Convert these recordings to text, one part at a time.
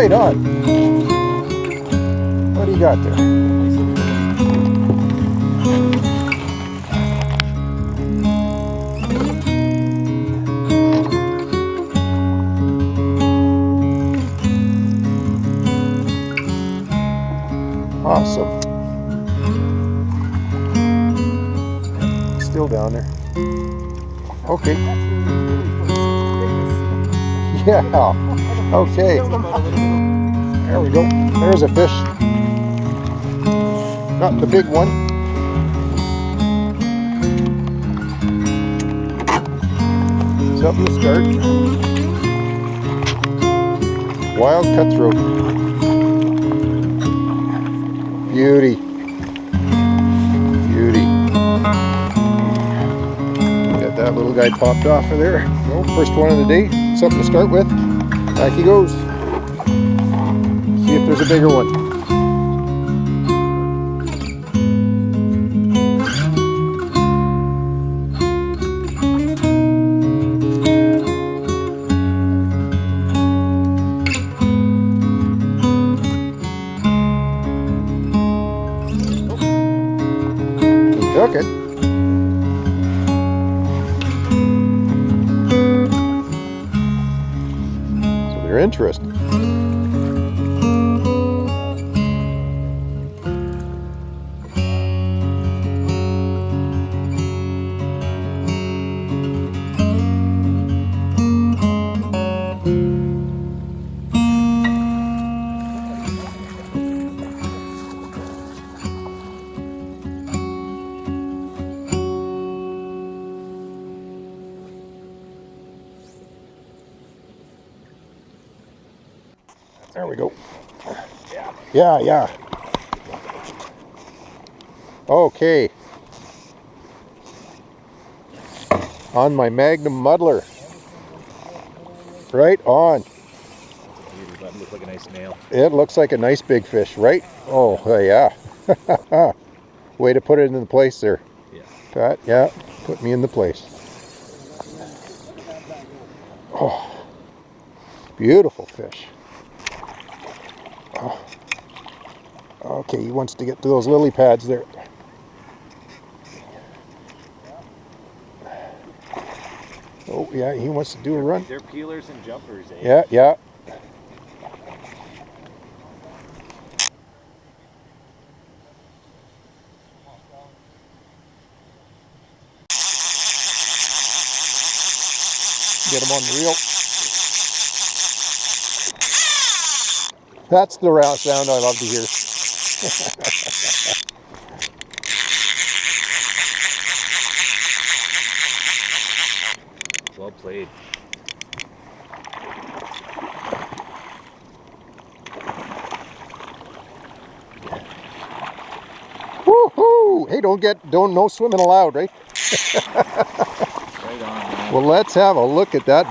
Right on. What do you got there? Awesome. Still down there. Okay. Yeah. Okay. There we go. There's a fish. Not the big one. Something to start. Wild cutthroat. Beauty. Beauty. Got that little guy popped off of there. Well, first one of the day. Something to start with. Back he goes. See if there's a bigger one. Took it. So they're interested. There we go. Yeah. Okay. On my Magnum muddler. Right on. That looks like a nice nail. It looks like a nice big fish, right? Oh, yeah. Way to put it in the place there. Yeah. Pat, yeah, put me in the place. Oh, beautiful fish. Oh. Okay, he wants to get to those lily pads there. Oh, yeah, he wants to do a run. They're peelers and jumpers, eh? Yeah. Get him on the reel. That's the round sound I love to hear. Well played. Woohoo! Hey, no swimming allowed, right? Right on, man. Well, let's have a look at that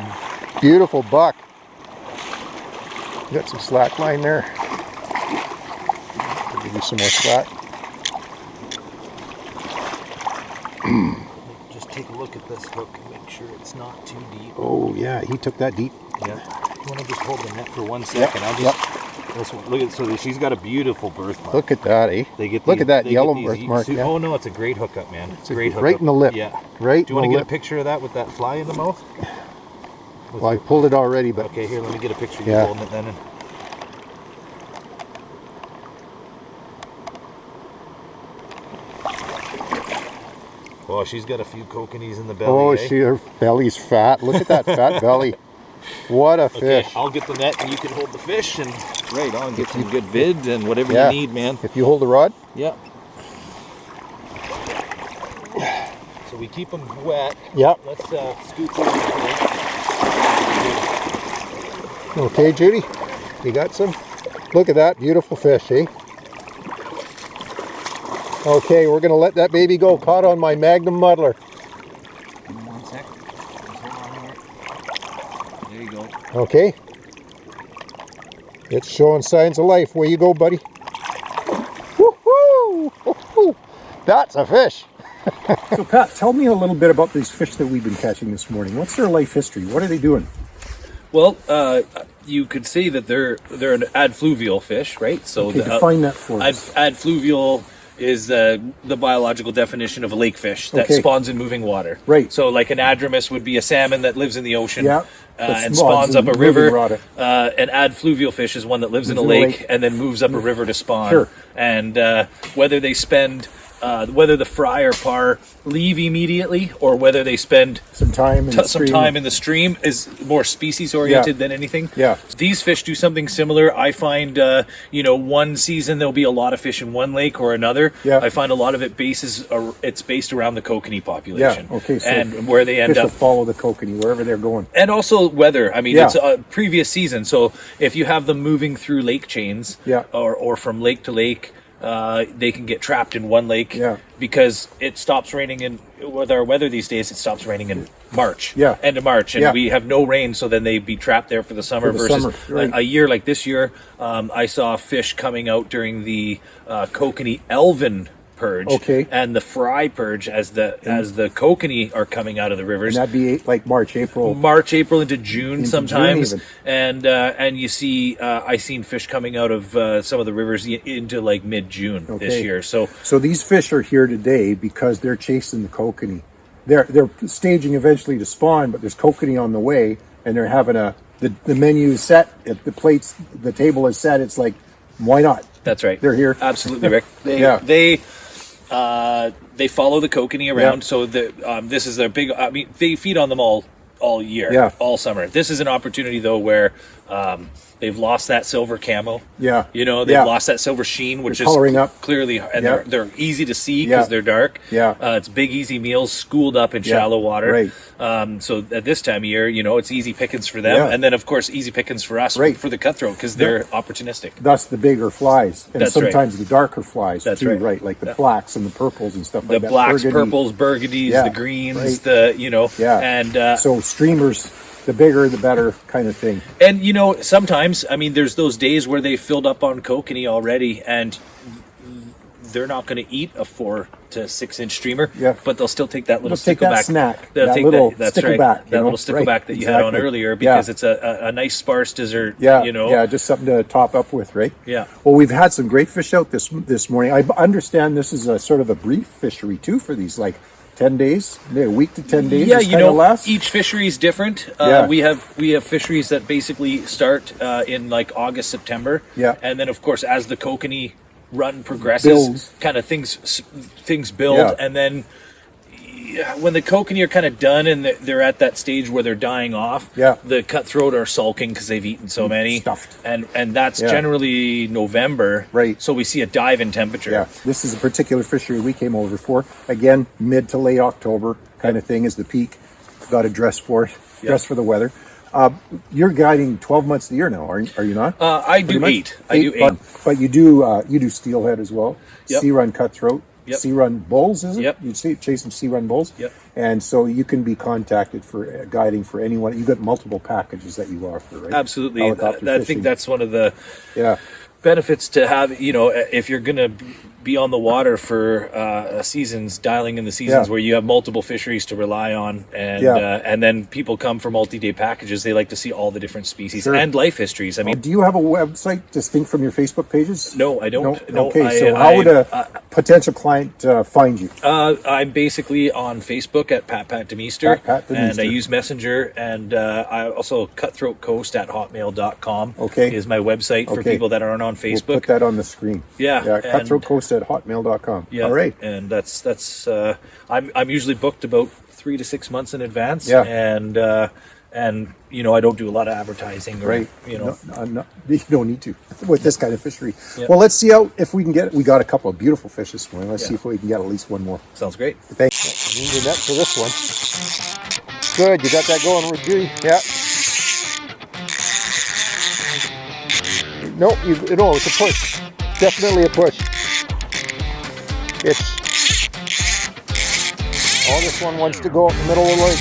beautiful buck. Got some slack line there. I'll give you some more slack. Just take a look at this hook and make sure it's not too deep. Oh yeah, he took that deep. Yeah. You want to just hold the net for 1 second? I'll just look at. So she's got a beautiful birthmark. Look at that, eh? Look at that yellow birthmark. Yeah. Oh no, it's a great hookup, man. It's a great hookup. Right in the lip. Yeah. Right. Do you want to get a picture of that with that fly in the mouth? Well, I pulled it already, but okay, here, let me get a picture of you yeah. holding it then. Oh, she's got a few kokanees in the belly. Oh, eh? her belly's fat. Look at that fat belly. What a fish. Okay, I'll get the net and you can hold the fish and right on, get some good vid and whatever you need, man. If you hold the rod? Yeah. So we keep them wet. Yep. Let's scoop over here. Okay, Judy, you got some? Look at that beautiful fish, eh? Okay, we're gonna let that baby go. Caught on my Magnum muddler. Give me 1 sec. Just hold on here. There you go. Okay. It's showing signs of life. Where you go, buddy? Woohoo! Woohoo! That's a fish. So Pat, tell me a little bit about these fish that we've been catching this morning. What's their life history? What are they doing? Well, you could say that they're an adfluvial fish, right? So Okay, define that for us. Adfluvial is the biological definition of a lake fish that Okay. spawns in moving water. Right. So like an adromis would be a salmon that lives in the ocean Yeah, and that spawns spawns up a in river. moving water. An adfluvial fish is one that lives in a in a lake lake. and then moves up a river to spawn. Sure. And whether they spend whether the fry or par leave immediately or whether they spend Some time in the some stream. time in the stream is more species oriented Yeah. than anything. Yeah. These fish do something similar. I find, one season there'll be a lot of fish in one lake or another. Yeah. I find a lot of it it's based around the kokanee population. Yeah, okay, so and where they end Fish will up. follow the kokanee wherever they're going. And also weather. I mean, Yeah. it's a previous season. So if you have them moving through lake chains Yeah. or from lake to lake, they can get trapped in one lake Yeah. because it stops raining with our weather these days. It stops raining in March, Yeah. end of March, and Yeah. we have no rain. So then they'd be trapped there for the summer. For the versus summer, right. a year like this year, I saw fish coming out during the kokanee elvin purge, Okay. and the fry purge as the kokanee are coming out of the rivers. And that'd be like March, April. March, April into June Into sometimes, June even. and you see I seen fish coming out of some of the rivers into like mid-June this Okay. year. So So these fish are here today because they're chasing the kokanee. They're staging eventually to spawn, but there's kokanee on the way, and they're having the menu is set, the plates, the table is set. It's like, why not? that's right. They're here. Absolutely, Rick. Yeah. They follow the kokanee around. Yeah. So this is their big. I mean, they feed on them all year, Yeah. all summer. This is an opportunity though where they've lost that silver camo. Yeah. They've Yeah. lost that silver sheen, which They're is coloring up. clearly, and Yeah. they're easy to see because Yeah. they're dark. Yeah. It's big, easy meals, schooled up in Yeah. shallow water. Right. So at this time of year, it's easy pickings for them, Yeah. and then of course easy pickings for us Right. for the cutthroat because they're opportunistic. Thus the bigger flies, and That's right. sometimes the darker flies That's too, right. Like the blacks and the purples and stuff The like that. blacks, Burgundy. purples, burgundies, Yeah, the greens, right. Yeah. and So streamers, the bigger the better kind of thing. and sometimes I mean there's those days where they filled up on kokanee already and they're not going to eat a 4 to 6 inch streamer, Yeah. but they'll still take that little They'll take that stickleback snack, They'll that take little that's right, stickleback, you that know? little stickleback Right, that you had on exactly. earlier because Yeah. it's a nice sparse dessert. Yeah, just something to top up with, right? Yeah. Well, we've had some great fish out this morning. I understand this is a sort of a brief fishery too for these, like 10 days, maybe a week to 10 days. Yeah, this kind of lasts? each fishery is different. Yeah. We have fisheries that basically start in like August, September. Yeah. And then of course as the kokanee run progresses, Builds. kind of things build, Yeah. and then when the kokanee are kind of done and they're at that stage where they're dying off, Yeah. the cutthroat are sulking because they've eaten so many, Stuffed. and that's Yeah. generally November. Right. So we see a dive in temperature. Yeah, this is a particular fishery we came over for. Again, mid to late October kind of thing is the peak. Got to dress for it, dress for the weather. You're guiding 12 months of the year now, are you not? I do Pretty much? 8. I do 8. But you do steelhead as well. Yep. Sea run cutthroat. Yep. Sea run bulls, is it? Yep. You see chasing sea run bulls. Yep. And so you can be contacted for guiding for anyone. You've got multiple packages that you offer, right? Absolutely. Helicopter I fishing. think that's one of the Yeah. benefits to have, if you're going to be on the water for seasons, dialing in the seasons Yeah. where you have multiple fisheries to rely on, and then people come for multi-day packages. They like to see all the different species Sure. and life histories. I mean, Do you have a website distinct from your Facebook pages? no, I don't. No, Okay, so how would a potential client find you? I'm basically on Facebook at Pat Demeester, Pat Demeester. and I use Messenger, and I also cutthroatcoast@hotmail.com. Okay. is my website for Okay. people that aren't on Facebook. We'll put that on the screen. Yeah, Yeah, and- cutthroatcoast@hotmail.com. Yeah, All right. and that's I'm usually booked about 3 to 6 months in advance. Yeah. and I don't do a lot of advertising. Or, Right. No. No, you don't need to with this kind of fishery. Yeah. Well, let's see how if we can get. We got a couple of beautiful fish this morning. Let's Yeah. see if we can get at least one more. Sounds great. Thanks. Need your net for this one. Good, you got that going, G. Yeah. No, it's a push. Definitely a push. It's. Oh, this one wants to go out in the middle of the lake.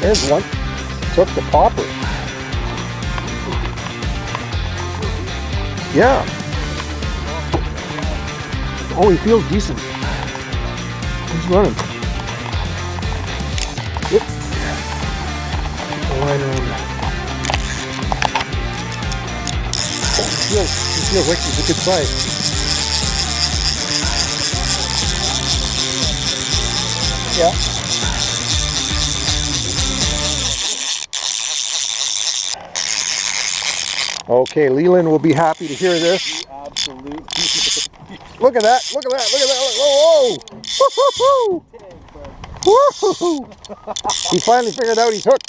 There's one. Took the popper. Yeah. Oh, he feels decent. He's running. Yep. Keep the line around there. Oh, he feels like he's a good size. Yeah. Okay, Leland will be happy to hear this. Absolutely. Look at that! Look at that! Look at that! Whoa! Woo-hoo-hoo! Woo-hoo-hoo! He finally figured out he's hooked.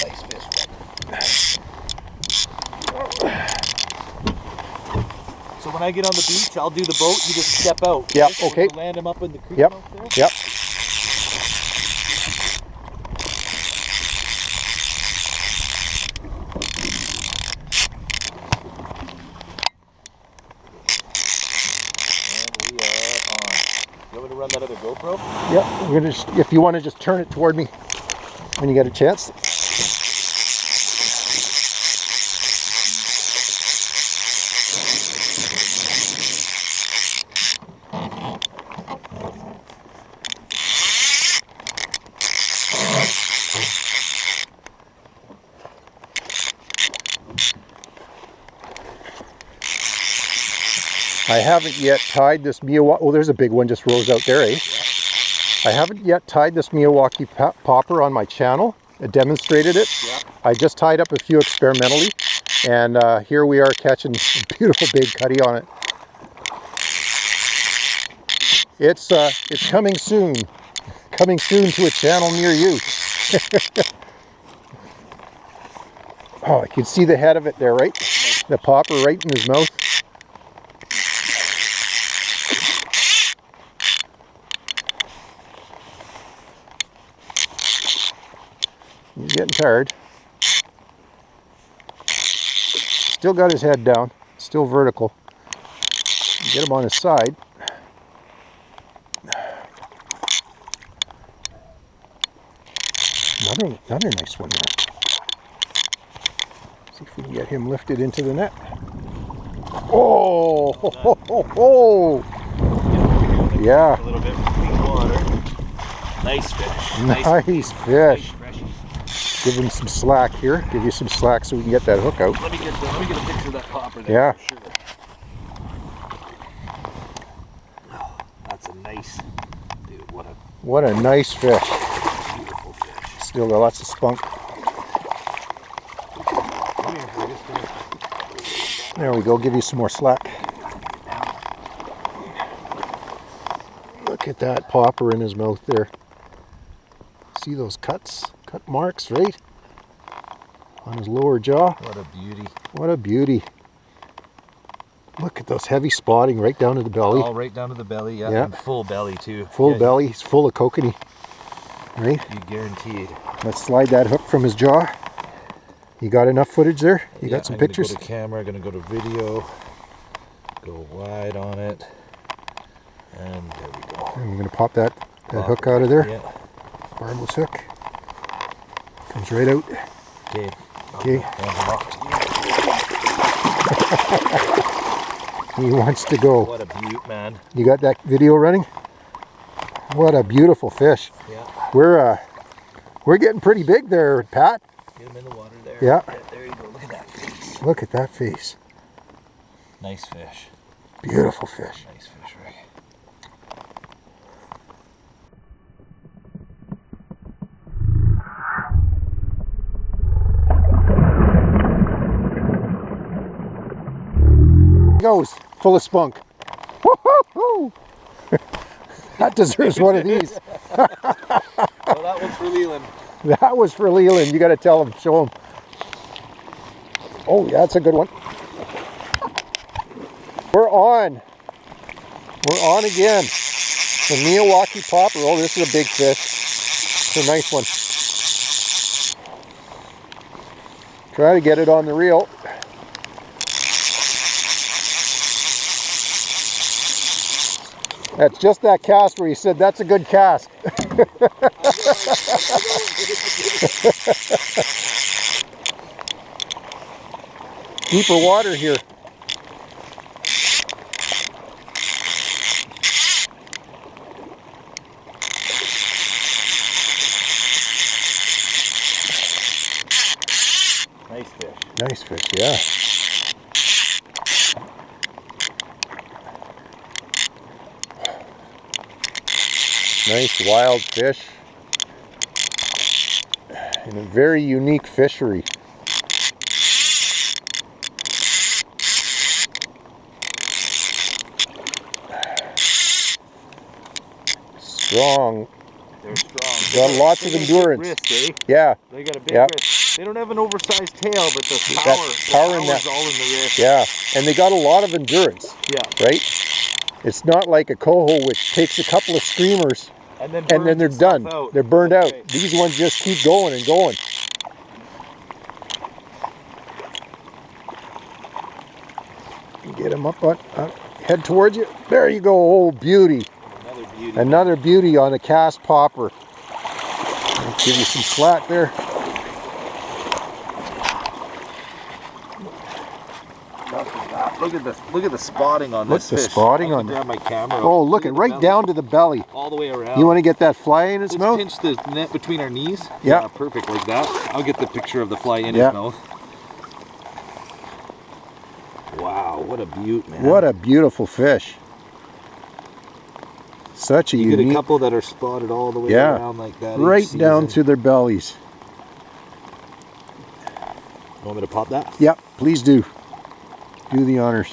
Nice fish. So when I get on the beach, I'll do the boat. You just step out. Yeah. Right? Okay. We'll land him up in the creek. Yep. Out there. Yep. Run that other GoPro? Yep. We're gonna just, if you want to just turn it toward me when you get a chance. I haven't yet tied this Miyawaki. Oh, there's a big one just rose out there, eh? I haven't yet tied this Miyawaki popper on my channel. I demonstrated it. Yeah. I just tied up a few experimentally, and here we are catching a beautiful big cutty on it. It's coming soon. Coming soon to a channel near you. Oh, I can see the head of it there, right? The popper right in his mouth. He's getting tired. Still got his head down. Still vertical. Get him on his side. Another nice one there. See if we can get him lifted into the net. Oh! Ho, ho, ho, ho. Yeah. A little bit clean water. Nice fish. Nice fish. Give him some slack here. Give you some slack so we can get that hook out. Let me get a picture of that popper there. Yeah. For sure. Oh, that's a nice, dude. What a nice fish. Beautiful fish. Still got lots of spunk. There we go. Give you some more slack. Look at that popper in his mouth there. See those cuts? Cut marks, right? On his lower jaw. What a beauty. What a beauty. Look at those heavy spotting right down to the belly. All right down to the belly, yeah. Yeah. And full belly too. Full Yeah, belly. He's full of kokanee. Right? You guaranteed. Let's slide that hook from his jaw. You got enough footage there? You got some pictures? I'm gonna go to camera, gonna go to video, go wide on it, and there we go. And we're going to pop that hook out of there. Yeah. Barbless hook. Comes right out. Okay. Okay. He wants to go. What a beaut, man. You got that video running? What a beautiful fish. Yeah. We're getting pretty big there, Pat. Get him in the water there. Yeah. There you go. Look at that face. Look at that face. Nice fish. Beautiful fish. Nice fish, Rick. Goes full of spunk. Woo-hoo-hoo! That deserves one of these. Well, that one's for Leland. That was for Leland. You got to tell him, show him. Oh, yeah, that's a good one. We're on. We're on again. The Miyawaki popper. Oh, this is a big fish. It's a nice one. Try to get it on the reel. That's just that cast where you said that's a good cast. Deeper water here. Nice fish. Nice fish, yeah. Nice wild fish in a very unique fishery. Strong. They're strong. Got lots of endurance. Wrist, eh? Yeah. They got a big Yeah. wrist. They don't have an oversized tail, but the That power power in that. is all in the wrist. Yeah, and they got a lot of endurance. Yeah. Right? It's not like a coho which takes a couple of screamers And then they're burns done. itself out. They're burned Okay. out. These ones just keep going and going. Get him up on, head towards you. There you go. Oh, beauty. Another beauty. Another beauty on a cast popper. I'll give you some slack there. Look at the spotting on Look this the fish. spotting I on can grab my camera. Oh, look at it the right belly. down to the belly. All the way around. You want to get that fly in its Let's mouth? pinch the net between our knees. Yeah. Perfect, like that. I'll get the picture of the fly in Yeah. his mouth. Wow, what a beaut, man. What a beautiful fish. Such a You unique. get a couple that are spotted all the way Yeah. around like that. Right each down season. to their bellies. You want me to pop that? Yep, please do. Do the honors.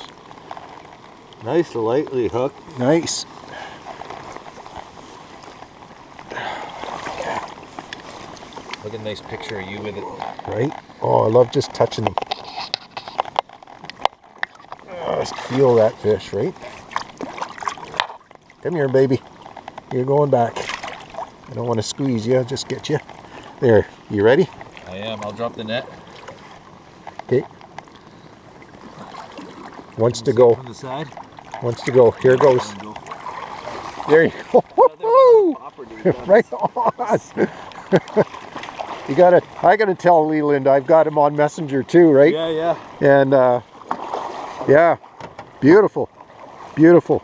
Nice, lightly hooked. Nice. Look at a nice picture of you with it. Right? Oh, I love just touching them. Oh, just feel that fish, right? Come here, baby. You're going back. I don't want to squeeze you, I'll just get you. There, you ready? I am. I'll drop the net. Okay. Wants to go. From the side. Wants to go. Here goes. There you go. Right on. You gotta, I gotta tell Leland I've got him on Messenger too, right? Yeah, yeah. And yeah, beautiful, beautiful.